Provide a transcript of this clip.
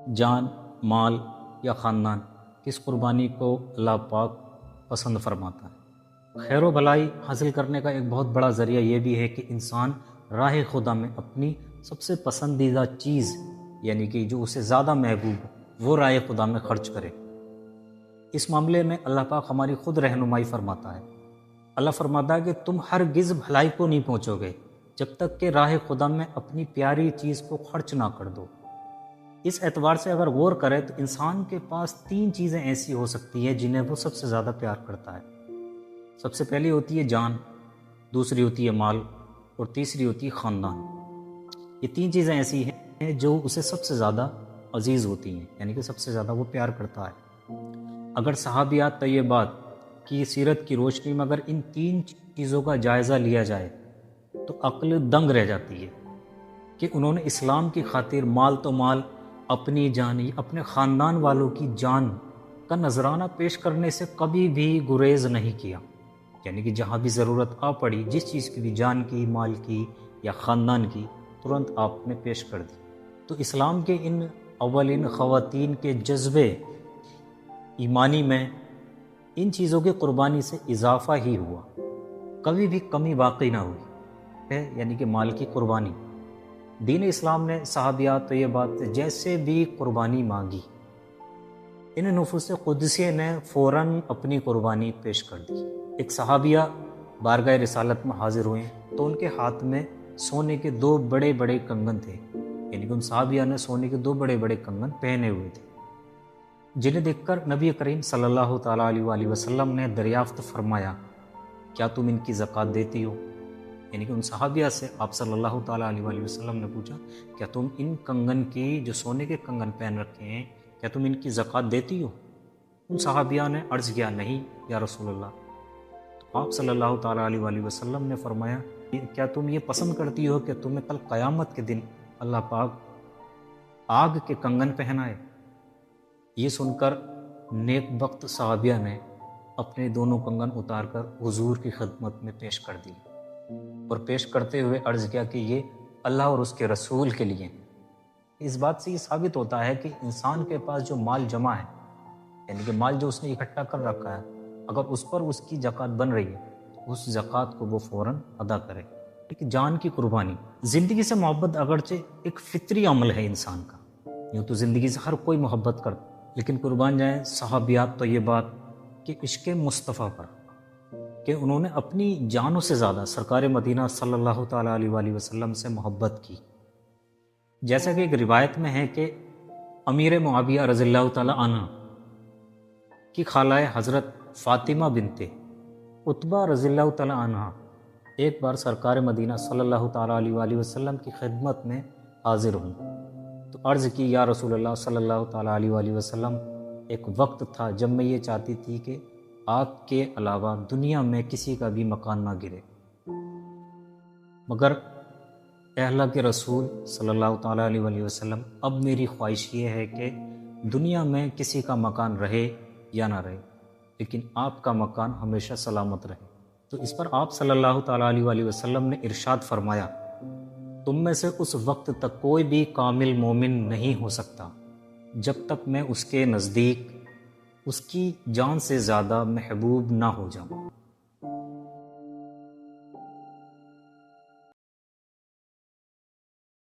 جان، مال یا خاندان، کس قربانی کو اللہ پاک پسند فرماتا ہے؟ خیر و بھلائی حاصل کرنے کا ایک بہت بڑا ذریعہ یہ بھی ہے کہ انسان راہ خدا میں اپنی سب سے پسندیدہ چیز، یعنی کہ جو اسے زیادہ محبوب ہو، وہ راہ خدا میں خرچ کرے۔ اس معاملے میں اللہ پاک ہماری خود رہنمائی فرماتا ہے۔ اللہ فرماتا ہے کہ تم ہرگز بھلائی کو نہیں پہنچو گے جب تک کہ راہ خدا میں اپنی پیاری چیز کو خرچ نہ کر دو۔ اس اعتبار سے اگر غور کرے تو انسان کے پاس 3 چیزیں ایسی ہو سکتی ہیں جنہیں وہ سب سے زیادہ پیار کرتا ہے۔ سب سے پہلی ہوتی ہے جان، دوسری ہوتی ہے مال، اور تیسری ہوتی ہے خاندان۔ یہ 3 چیزیں ایسی ہیں جو اسے سب سے زیادہ عزیز ہوتی ہیں، یعنی کہ سب سے زیادہ وہ پیار کرتا ہے۔ اگر صحابیات طیبات کی سیرت کی روشنی میں اگر ان 3 چیزوں کا جائزہ لیا جائے تو عقل دنگ رہ جاتی ہے کہ انہوں نے اسلام کی خاطر مال تو مال، اپنی جان، اپنے خاندان والوں کی جان کا نذرانہ پیش کرنے سے کبھی بھی گریز نہیں کیا، یعنی کہ جہاں بھی ضرورت آ پڑی، جس چیز کی بھی، جان کی، مال کی یا خاندان کی، ترنت آپ نے پیش کر دی۔ تو اسلام کے ان اولین خواتین کے جذبے ایمانی میں ان چیزوں کی قربانی سے اضافہ ہی ہوا، کبھی بھی کمی واقع نہ ہوئی ہے، یعنی کہ مال کی قربانی۔ دین اسلام نے صحابیات طیبات سے جیسے بھی قربانی مانگی، ان نفوس قدسیہ نے فوراً اپنی قربانی پیش کر دی۔ ایک صحابیہ بارگاہ رسالت میں حاضر ہوئے تو ان کے ہاتھ میں سونے کے 2 بڑے بڑے کنگن تھے، یعنی کہ ان صحابیہ نے سونے کے 2 بڑے بڑے کنگن پہنے ہوئے تھے، جنہیں دیکھ کر نبی کریم صلی اللہ تعالیٰ علیہ وآلہ وسلم نے دریافت فرمایا، کیا تم ان کی زکوٰۃ دیتی ہو؟ یعنی کہ ان صحابیہ سے آپ صلی اللہ تعالیٰ علیہ وآلہ وسلم نے پوچھا، کیا تم ان کنگن کی، جو سونے کے کنگن پہن رکھے ہیں، کیا تم ان کی زکوٰۃ دیتی ہو؟ ان صحابیہ نے عرض کیا، نہیں یا رسول اللہ۔ تو آپ صلی اللہ تعالیٰ علیہ وآلہ وسلم نے فرمایا، کیا تم یہ پسند کرتی ہو کہ تمہیں کل قیامت کے دن اللہ پاک آگ کے کنگن پہنائے؟ یہ سن کر نیک بخت صحابیہ نے اپنے دونوں کنگن اتار کر حضور کی خدمت میں پیش کر دی، اور پیش کرتے ہوئے عرض کیا کہ یہ اللہ اور اس کے رسول کے لیے۔ اس بات سے یہ ثابت ہوتا ہے کہ انسان کے پاس جو مال جمع ہے، یعنی کہ مال جو اس نے اکٹھا کر رکھا ہے، اگر اس پر اس کی زکوٰۃ بن رہی ہے، اس زکوٰۃ کو وہ فوراً ادا کرے۔ ایک جان کی قربانی، زندگی سے محبت اگرچہ ایک فطری عمل ہے انسان کا، یوں تو زندگی سے ہر کوئی محبت کرتا، لیکن قربان جائیں صحابیات طیبات کے عشق مصطفیٰ پر کہ انہوں نے اپنی جانوں سے زیادہ سرکار مدینہ صلی اللہ تعالیٰ علیہ وآلہ وسلم سے محبت کی۔ جیسا کہ ایک روایت میں ہے کہ امیر معاویہ رضی اللہ تعالیٰ عنہ کی خالہ حضرت فاطمہ بنت عتبہ رضی اللہ تعالیٰ عنہ ایک بار سرکار مدینہ صلی اللہ تعالیٰ علیہ وآلہ وسلم کی خدمت میں حاضر ہوں تو عرض کی، یا رسول اللہ صلی اللہ تعالیٰ علیہ وآلہ وسلم، ایک وقت تھا جب میں یہ چاہتی تھی کہ آپ کے علاوہ دنیا میں کسی کا بھی مکان نہ گرے، مگر اے اللہ کے رسول صلی اللہ تعالیٰ علیہ وآلہ وسلم، اب میری خواہش یہ ہے کہ دنیا میں کسی کا مکان رہے یا نہ رہے، لیکن آپ کا مکان ہمیشہ سلامت رہے۔ تو اس پر آپ صلی اللہ تعالیٰ علیہ وآلہ وسلم نے ارشاد فرمایا، تم میں سے اس وقت تک کوئی بھی کامل مومن نہیں ہو سکتا جب تک میں اس کے نزدیک اس کی جان سے زیادہ محبوب نہ ہو جاؤں۔